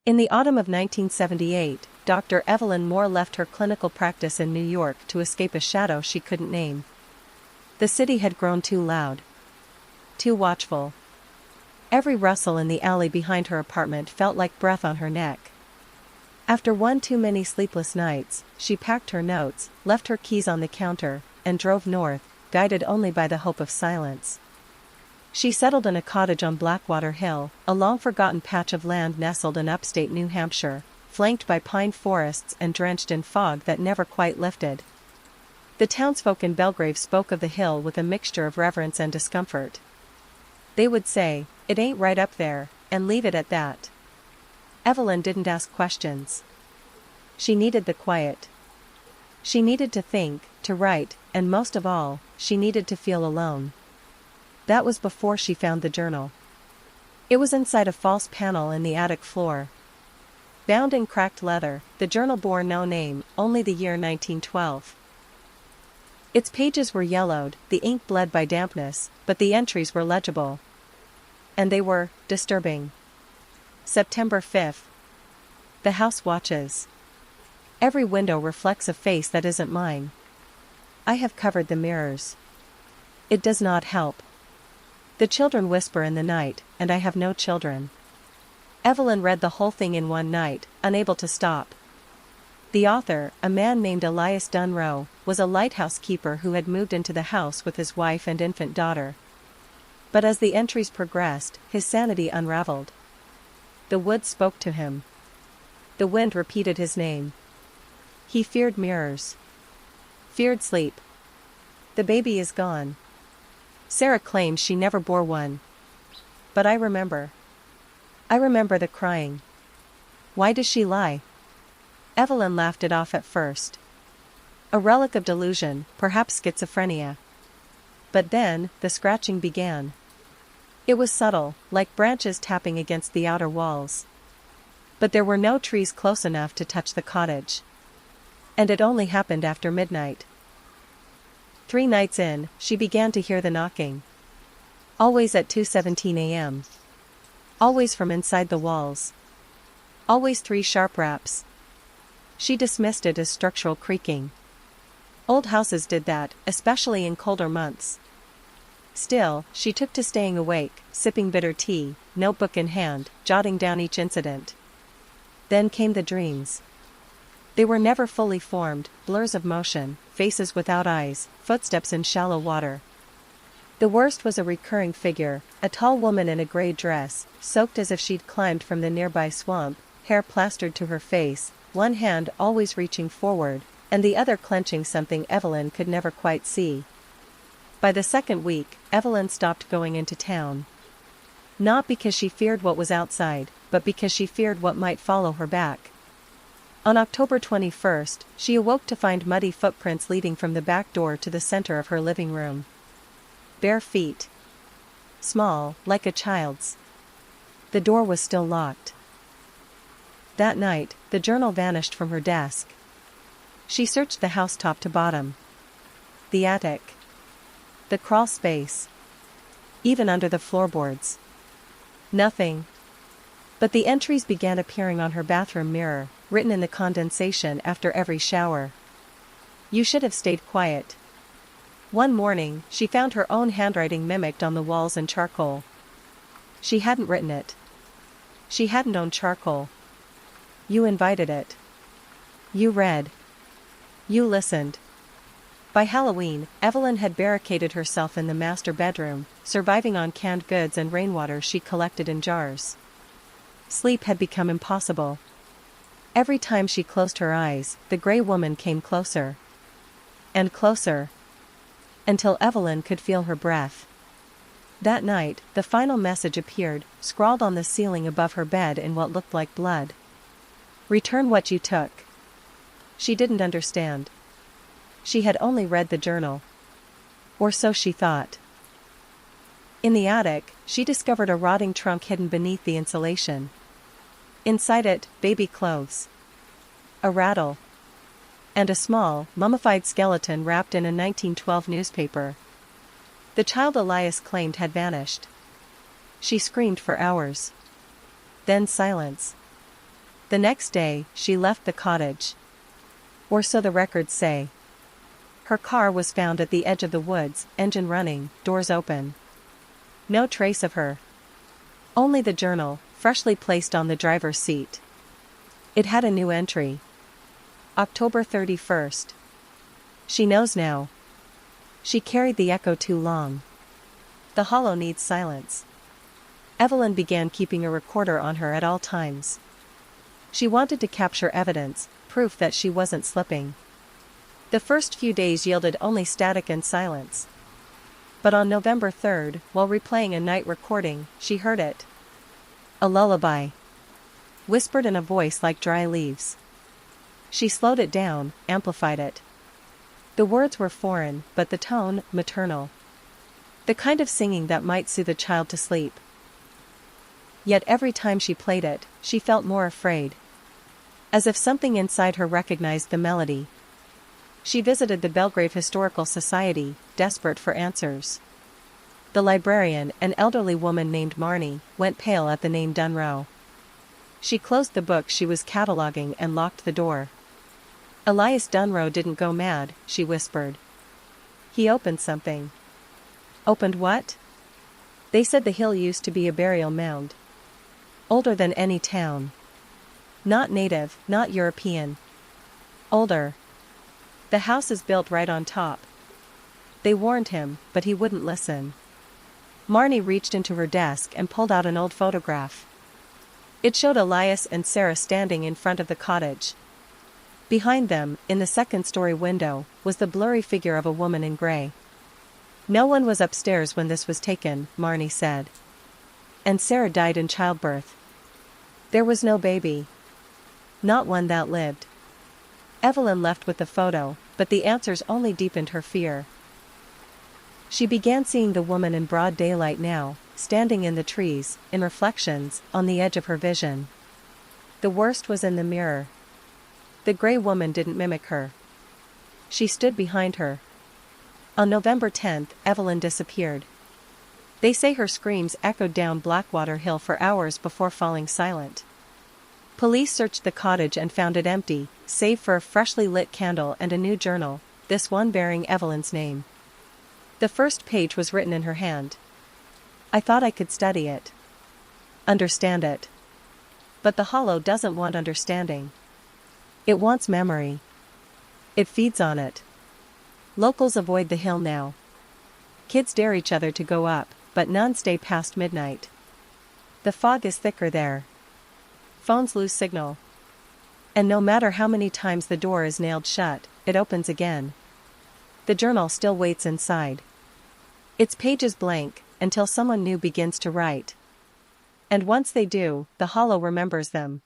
In the autumn of 1978, Dr. Evelyn Moore left her clinical practice in New York to escape a shadow she couldn't name. The city had grown too loud, too watchful. Every rustle in the alley behind her apartment felt like breath on her neck. After one too many sleepless nights, she packed her notes, left her keys on the counter, and drove north, guided only by the hope of silence. She settled in a cottage on Blackwater Hill, a long-forgotten patch of land nestled in upstate New Hampshire, flanked by pine forests and drenched in fog that never quite lifted. The townsfolk in Belgrave spoke of the hill with a mixture of reverence and discomfort. They would say, "It ain't right up there," and leave it at that. Evelyn didn't ask questions. She needed the quiet. She needed to think, to write, and most of all, she needed to feel alone. That was before she found the journal. It was inside a false panel in the attic floor. Bound in cracked leather, the journal bore no name, only the year 1912. Its pages were yellowed, the ink bled by dampness, but the entries were legible. And they were disturbing. September 5th. The house watches. Every window reflects a face that isn't mine. I have covered the mirrors. It does not help. The children whisper in the night, and I have no children. Evelyn read the whole thing in one night, unable to stop. The author, a man named Elias Dunrow, was a lighthouse keeper who had moved into the house with his wife and infant daughter. But as the entries progressed, his sanity unraveled. The woods spoke to him. The wind repeated his name. He feared mirrors. Feared sleep. The baby is gone. Sarah claims she never bore one. But I remember. I remember the crying. Why does she lie? Evelyn laughed it off at first. A relic of delusion, perhaps schizophrenia. But then, the scratching began. It was subtle, like branches tapping against the outer walls. But there were no trees close enough to touch the cottage. And it only happened after midnight. 3 nights in, she began to hear the knocking. Always at 2:17 a.m. Always from inside the walls. Always 3 sharp raps. She dismissed it as structural creaking. Old houses did that, especially in colder months. Still, she took to staying awake, sipping bitter tea, notebook in hand, jotting down each incident. Then came the dreams. They were never fully formed, blurs of motion, faces without eyes, footsteps in shallow water. The worst was a recurring figure, a tall woman in a gray dress, soaked as if she'd climbed from the nearby swamp, hair plastered to her face, one hand always reaching forward, and the other clenching something Evelyn could never quite see. By the second week, Evelyn stopped going into town. Not because she feared what was outside, but because she feared what might follow her back. On October 21st, she awoke to find muddy footprints leading from the back door to the center of her living room. Bare feet. Small, like a child's. The door was still locked. That night, the journal vanished from her desk. She searched the house top to bottom. The attic. The crawl space. Even under the floorboards. Nothing. But the entries began appearing on her bathroom mirror, written in the condensation after every shower. You should have stayed quiet. One morning, she found her own handwriting mimicked on the walls in charcoal. She hadn't written it. She hadn't owned charcoal. You invited it. You read. You listened. By Halloween, Evelyn had barricaded herself in the master bedroom, surviving on canned goods and rainwater she collected in jars. Sleep had become impossible. Every time she closed her eyes, the gray woman came closer. And closer. Until Evelyn could feel her breath. That night, the final message appeared, scrawled on the ceiling above her bed in what looked like blood. Return what you took. She didn't understand. She had only read the journal. Or so she thought. In the attic, she discovered a rotting trunk hidden beneath the insulation. Inside it, baby clothes. A rattle. And a small, mummified skeleton wrapped in a 1912 newspaper. The child Elias claimed had vanished. She screamed for hours. Then silence. The next day, she left the cottage. Or so the records say. Her car was found at the edge of the woods, engine running, doors open. No trace of her. Only the journal, freshly placed on the driver's seat. It had a new entry. October 31st. She knows now. She carried the echo too long. The hollow needs silence. Evelyn began keeping a recorder on her at all times. She wanted to capture evidence, proof that she wasn't slipping. The first few days yielded only static and silence. But on November 3rd, while replaying a night recording, she heard it. A lullaby. Whispered in a voice like dry leaves. She slowed it down, amplified it. The words were foreign, but the tone, maternal. The kind of singing that might soothe a child to sleep. Yet every time she played it, she felt more afraid. As if something inside her recognized the melody. She visited the Belgrave Historical Society, desperate for answers. The librarian, an elderly woman named Marnie, went pale at the name Dunrow. She closed the book she was cataloging and locked the door. Elias Dunrow didn't go mad, she whispered. He opened something. Opened what? They said the hill used to be a burial mound. Older than any town. Not native, not European. Older. The house is built right on top. They warned him, but he wouldn't listen. Marnie reached into her desk and pulled out an old photograph. It showed Elias and Sarah standing in front of the cottage. Behind them, in the second-story window, was the blurry figure of a woman in gray. No one was upstairs when this was taken, Marnie said. And Sarah died in childbirth. There was no baby. Not one that lived. Evelyn left with the photo, but the answers only deepened her fear. She began seeing the woman in broad daylight now, standing in the trees, in reflections, on the edge of her vision. The worst was in the mirror. The gray woman didn't mimic her. She stood behind her. On November 10th, Evelyn disappeared. They say her screams echoed down Blackwater Hill for hours before falling silent. Police searched the cottage and found it empty, save for a freshly lit candle and a new journal, this one bearing Evelyn's name. The first page was written in her hand. I thought I could study it. Understand it. But the hollow doesn't want understanding. It wants memory. It feeds on it. Locals avoid the hill now. Kids dare each other to go up, but none stay past midnight. The fog is thicker there. Phones lose signal. And no matter how many times the door is nailed shut, it opens again. The journal still waits inside. Its pages blank, until someone new begins to write. And once they do, the hollow remembers them.